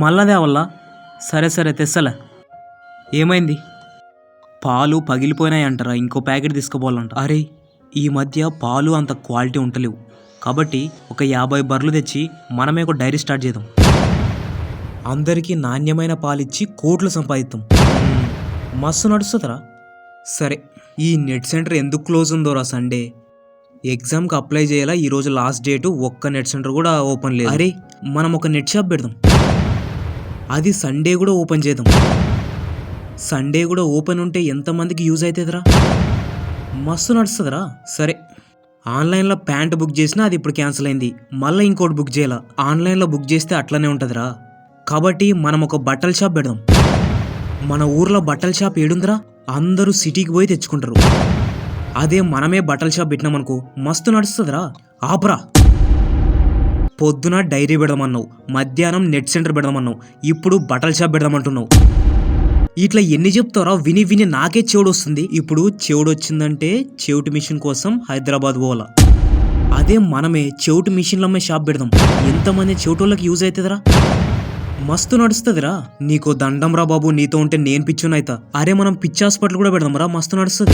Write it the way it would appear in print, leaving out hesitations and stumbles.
మళ్ళా తేవల్లా? సరే సరే తెస్సలే. ఏమైంది? పాలు పగిలిపోయినాయి అంటారా, ఇంకో ప్యాకెట్ తీసుకుపోవాలంట. అరే ఈ మధ్య పాలు అంత క్వాలిటీ ఉంటలేవు, కాబట్టి ఒక 50 బర్రెలు తెచ్చి మనమే ఒక డైరీ స్టార్ట్ చేద్దాం. అందరికీ నాణ్యమైన పాలిచ్చి కోట్లు సంపాదిద్దాం. మస్తు నడుస్తుందిరా. సరే, ఈ నెట్ సెంటర్ ఎందుకు క్లోజ్ ఉందోరా? సండే ఎగ్జామ్కి అప్లై చేయాలా, ఈరోజు లాస్ట్ డేటు. ఒక్క నెట్ సెంటర్ కూడా ఓపెన్ లేదు. అరే మనం ఒక నెట్ షాప్ పెడదాం, అది సండే కూడా ఓపెన్ చేద్దాం. సండే కూడా ఓపెన్ ఉంటే ఎంతమందికి యూజ్ అవుతుందిరా? మస్తు నడుస్తుందిరా. సరే, ఆన్లైన్లో ప్యాంట్ బుక్ చేసినా అది ఇప్పుడు క్యాన్సిల్ అయింది, మళ్ళీ ఇంకోటి బుక్ చేయాల. ఆన్లైన్లో బుక్ చేస్తే అట్లనే ఉంటుందిరా. కాబట్టి మనం ఒక బట్టల షాప్ పెడదాం. మన ఊర్లో బట్టల షాప్ ఏడుందిరా? అందరూ సిటీకి పోయి తెచ్చుకుంటారు. అదే మనమే బట్టల షాప్ పెట్టినామనుకో మస్తు నడుస్తుందిరా. ఆపరా, పొద్దున డైరీ పెడదామన్నావు, మధ్యాహ్నం నెట్ సెంటర్ పెడదామన్నావు, ఇప్పుడు బట్టల షాప్ పెడదామంటున్నావు. ఇట్లా ఎన్ని చెప్తారా? విని విని నాకే చెవుడు వస్తుంది. ఇప్పుడు చెవుడు వచ్చిందంటే చెవిటి మిషన్ కోసం హైదరాబాద్ పోవాలా. అదే మనమే చెవిటి మిషన్లమ్మే షాప్ పెడదాం, ఎంతమంది చెవిటోళ్ళకి యూజ్ అవుతుందిరా. మస్తు నడుస్తుందిరా. నీకో దండం రా బాబు, నీతో ఉంటే నేను పిచ్చునైతా. అరే మనం పిచ్చి హాస్పిటల్ కూడా పెడదాం రా, మస్తు నడుస్తుంది.